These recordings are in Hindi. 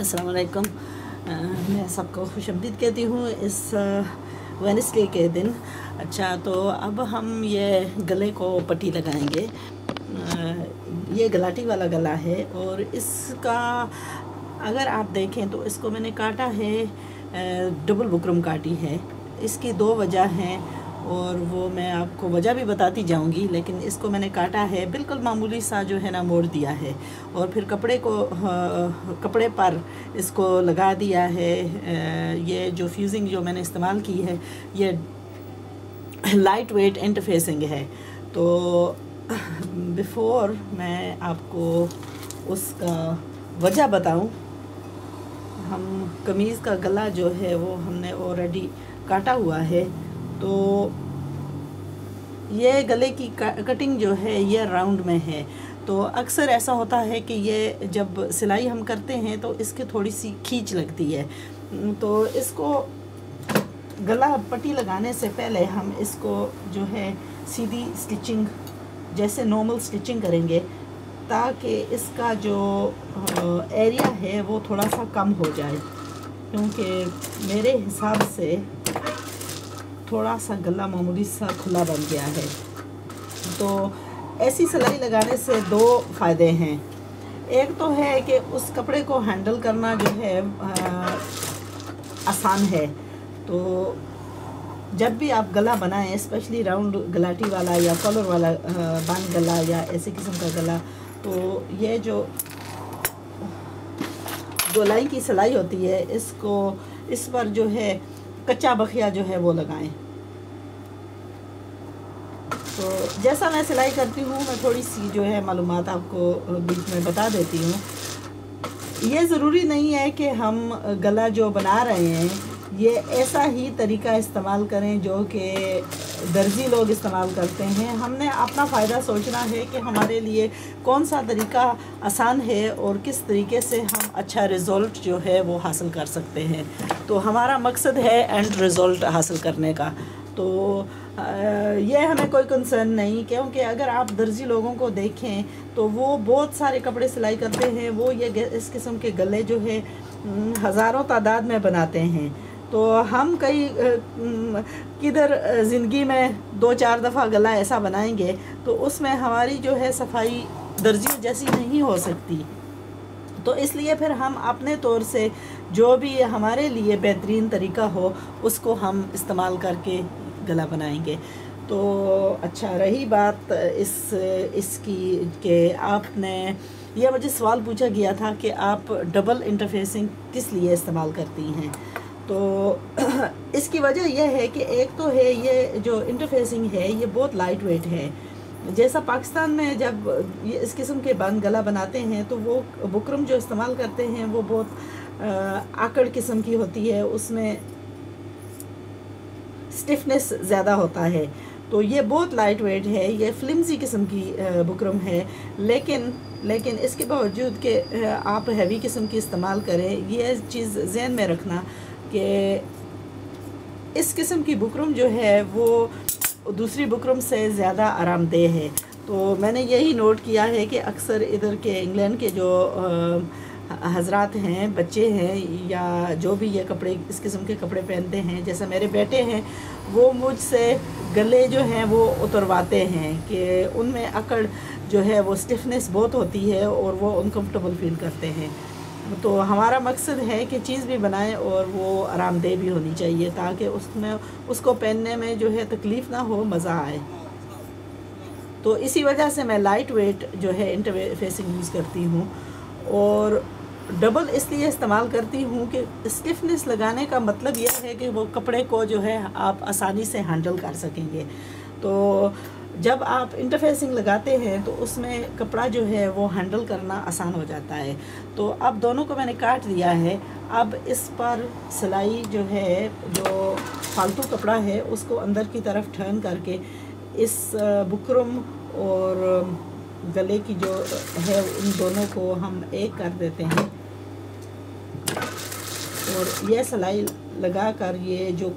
अस्सलाम वालेकुम। मैं सबको खुशआमदीद कहती हूँ इस वेडनेसडे के दिन। अच्छा, तो अब हम ये गले को पट्टी लगाएंगे। ये गलाटी वाला गला है और इसका अगर आप देखें तो इसको मैंने काटा है, डबल बुकरम काटी है। इसकी दो वजह हैं और वो मैं आपको वजह भी बताती जाऊंगी, लेकिन इसको मैंने काटा है, बिल्कुल मामूली सा जो है ना मोड़ दिया है और फिर कपड़े पर इसको लगा दिया है। ये जो फ्यूजिंग जो मैंने इस्तेमाल की है ये लाइट वेट इंटरफेसिंग है। तो बिफ़ोर मैं आपको उसका वजह बताऊं, हम कमीज़ का गला जो है वो हमने ऑलरेडी काटा हुआ है। तो ये गले की कटिंग जो है ये राउंड में है। तो अक्सर ऐसा होता है कि ये जब सिलाई हम करते हैं तो इसकी थोड़ी सी खींच लगती है। तो इसको गला पट्टी लगाने से पहले हम इसको जो है सीधी स्टिचिंग जैसे नॉर्मल स्टिचिंग करेंगे, ताकि इसका जो एरिया है वो थोड़ा सा कम हो जाए, क्योंकि मेरे हिसाब से थोड़ा सा गला मामूली सा खुला बन गया है। तो ऐसी सिलाई लगाने से दो फ़ायदे हैं। एक तो है कि उस कपड़े को हैंडल करना जो है आसान है। तो जब भी आप गला बनाएं, स्पेशली राउंड गलाटी वाला या कॉलर वाला बांध गला या ऐसे किस्म का गला, तो ये जो गोलाई की सिलाई होती है इसको इस पर जो है कच्चा बखिया जो है वो लगाएं। तो जैसा मैं सिलाई करती हूँ मैं थोड़ी सी जो है मालूमात आपको बीच में बता देती हूँ। ये ज़रूरी नहीं है कि हम गला जो बना रहे हैं ये ऐसा ही तरीका इस्तेमाल करें जो कि दर्जी लोग इस्तेमाल करते हैं। हमने अपना फ़ायदा सोचना है कि हमारे लिए कौन सा तरीका आसान है और किस तरीके से हम अच्छा रिज़ल्ट जो है वो हासिल कर सकते हैं। तो हमारा मकसद है एंड रिज़ल्ट हासिल करने का। तो ये हमें कोई कंसर्न नहीं, क्योंकि अगर आप दर्जी लोगों को देखें तो वो बहुत सारे कपड़े सिलाई करते हैं। वो ये इस किस्म के गले जो है हज़ारों तादाद में बनाते हैं। तो हम कई किधर ज़िंदगी में 2-4 दफ़ा गला ऐसा बनाएंगे तो उसमें हमारी जो है सफाई दर्जी जैसी नहीं हो सकती। तो इसलिए फिर हम अपने तौर से जो भी हमारे लिए बेहतरीन तरीका हो उसको हम इस्तेमाल करके गला बनाएंगे। तो अच्छा, रही बात इसकी कि आपने यह मुझे सवाल पूछा गया था कि आप डबल इंटरफेसिंग किस लिए इस्तेमाल करती हैं। तो इसकी वजह यह है कि एक तो है ये जो इंटरफेसिंग है ये बहुत लाइट वेट है। जैसा पाकिस्तान में जब ये इस किस्म के बंद गला बनाते हैं तो वो बुकरम जो इस्तेमाल करते हैं वो बहुत आकड़ किस्म की होती है, उसमें स्टिफनेस ज़्यादा होता है। तो ये बहुत लाइट वेट है, ये फ्लिमजी किस्म की बुकरम है। लेकिन इसके बावजूद कि आप हैवी किस्म की इस्तेमाल करें, ये चीज़ ज़हन में रखना कि इस किस्म की बुकरम जो है वो दूसरी बुकरम से ज़्यादा आरामदेह है। तो मैंने यही नोट किया है कि अक्सर इधर के इंग्लैंड के जो हजरात हैं, बच्चे हैं या जो भी ये कपड़े इस किस्म के कपड़े पहनते हैं, जैसे मेरे बेटे हैं, वो मुझसे गले जो हैं वो उतरवाते हैं कि उनमें अकड़ जो है वो स्टिफनेस बहुत होती है और वो अनकम्फर्टेबल फील करते हैं। तो हमारा मकसद है कि चीज़ भी बनाएं और वो आरामदेह भी होनी चाहिए, ताकि उसमें उसको पहनने में जो है तकलीफ़ ना हो, मज़ा आए। तो इसी वजह से मैं लाइट वेट जो है इंटरफेसिंग यूज़ करती हूँ और डबल इसलिए इस्तेमाल करती हूँ कि स्टिफनेस लगाने का मतलब यह है कि वो कपड़े को जो है आप आसानी से हैंडल कर सकेंगे। तो जब आप इंटरफेसिंग लगाते हैं तो उसमें कपड़ा जो है वो हैंडल करना आसान हो जाता है। तो अब दोनों को मैंने काट दिया है। अब इस पर सिलाई जो है, जो फालतू कपड़ा है उसको अंदर की तरफ टर्न करके इस बुकरम और गले की जो है उन दोनों को हम एक कर देते हैं और यह सिलाई लगाकर ये जो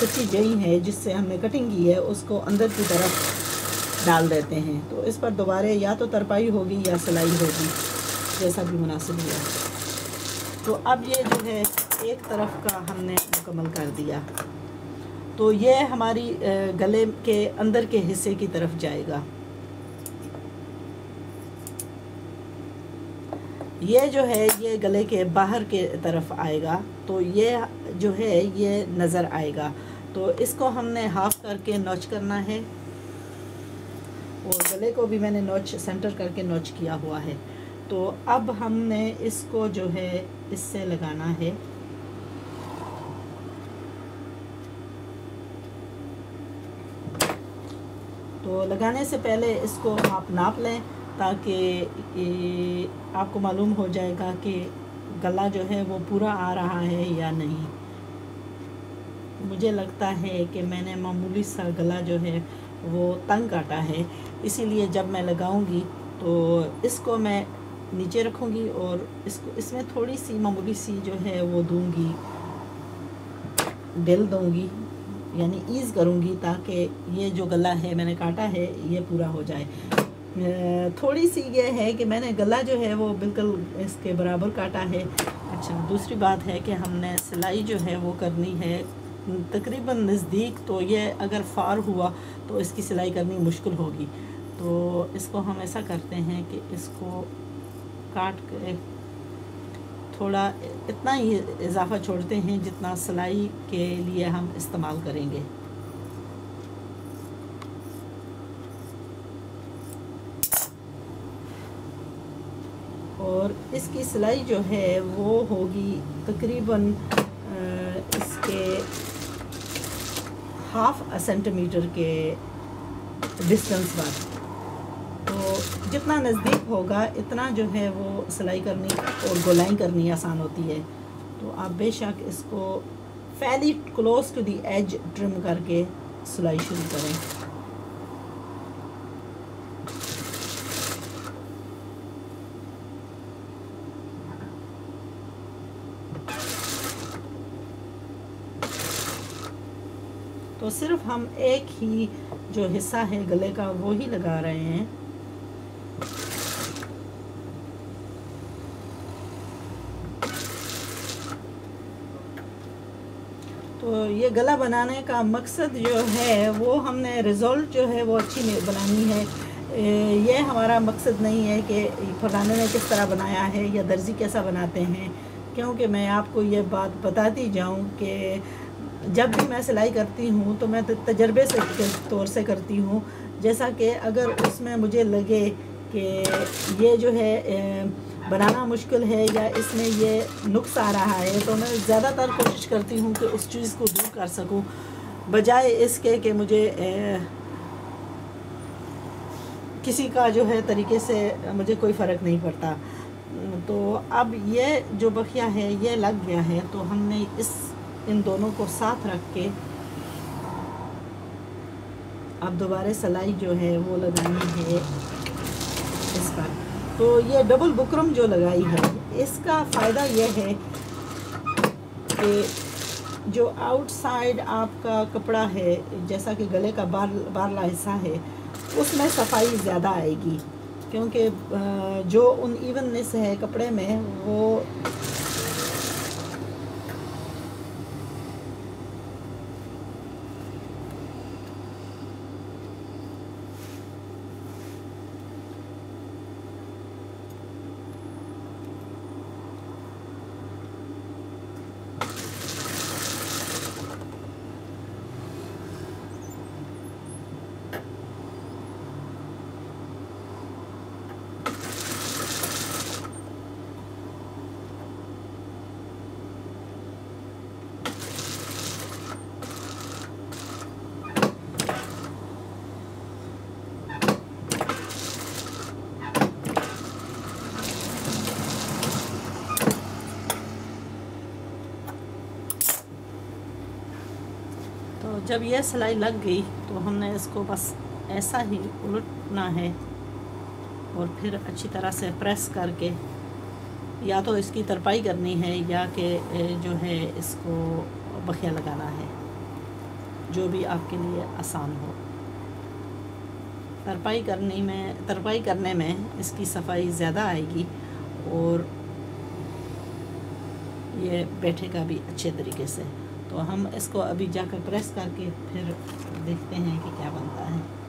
कच्ची जई है जिससे हमने कटिंग की है उसको अंदर की तरफ डाल देते हैं। तो इस पर दोबारा या तो तरपाई होगी या सिलाई होगी। जैसा भी मुनासिब हुआ। तो अब ये जो है एक तरफ का हमने मुकम्मल कर दिया, तो ये हमारी गले के अंदर के हिस्से की तरफ जाएगा। ये जो है ये गले के बाहर के तरफ आएगा, तो ये जो है ये नज़र आएगा। तो इसको हमने हाफ करके नॉच करना है, और गले को भी मैंने नॉच सेंटर करके नॉच किया हुआ है। तो अब हमने इसको जो है इससे लगाना है। तो लगाने से पहले इसको आप नाप लें, ताकि आपको मालूम हो जाएगा कि गला जो है वो पूरा आ रहा है या नहीं। मुझे लगता है कि मैंने मामूली सा गला जो है वो तंग काटा है, इसीलिए जब मैं लगाऊंगी तो इसको मैं नीचे रखूंगी और इसको इसमें थोड़ी सी मामूली सी जो है वो दूंगी, डेल दूंगी, यानी ईज़ करूंगी, ताकि ये जो गला है मैंने काटा है ये पूरा हो जाए। थोड़ी सी ये है कि मैंने गला जो है वो बिल्कुल इसके बराबर काटा है। अच्छा, दूसरी बात है कि हमने सिलाई जो है वो करनी है तकरीबन नज़दीक, तो ये अगर फार हुआ तो इसकी सिलाई करनी मुश्किल होगी। तो इसको हम ऐसा करते हैं कि इसको काट के थोड़ा इतना ही इजाफा छोड़ते हैं जितना सिलाई के लिए हम इस्तेमाल करेंगे। और इसकी सिलाई जो है वो होगी तकरीबन इसके 1/2 सेंटीमीटर के डिस्टेंस पर। तो जितना नज़दीक होगा इतना जो है वो सिलाई करनी और गोलाई करनी आसान होती है। तो आप बेशक इसको fairly close to the edge trim करके सिलाई शुरू करें। तो सिर्फ हम एक ही जो हिस्सा है गले का वो ही लगा रहे हैं। तो ये गला बनाने का मकसद जो है वो हमने रिज़ल्ट जो है वो अच्छी बनानी है। ये हमारा मकसद नहीं है कि फलाने ने किस तरह बनाया है या दर्जी कैसा बनाते हैं, क्योंकि मैं आपको ये बात बताती जाऊं कि जब भी मैं सिलाई करती हूँ तो मैं तजर्बे से के तौर से करती हूँ। जैसा कि अगर उसमें मुझे लगे कि ये जो है बनाना मुश्किल है या इसमें ये नुक्स आ रहा है, तो मैं ज़्यादातर कोशिश करती हूँ कि उस चीज़ को दूर कर सकूँ, बजाय इसके कि मुझे किसी का जो है तरीके से मुझे कोई फ़र्क नहीं पड़ता। तो अब ये जो बखिया है ये लग गया है, तो हमने इन दोनों को साथ रख के अब दोबारा सिलाई जो है वो लगानी है इस पर। तो ये डबल बुकरम जो लगाई है इसका फ़ायदा ये है कि जो आउटसाइड आपका कपड़ा है, जैसा कि गले का बारला हिस्सा है, उसमें सफाई ज़्यादा आएगी, क्योंकि जो अनइवननेस है कपड़े में वो जब यह सिलाई लग गई तो हमने इसको बस ऐसा ही उलटना है और फिर अच्छी तरह से प्रेस करके या तो इसकी तरपाई करनी है या कि जो है इसको बखिया लगाना है, जो भी आपके लिए आसान हो। तरपाई करने में इसकी सफाई ज़्यादा आएगी और ये बैठेगा भी अच्छे तरीके से। तो हम इसको अभी जाकर प्रेस करके फिर देखते हैं कि क्या बनता है।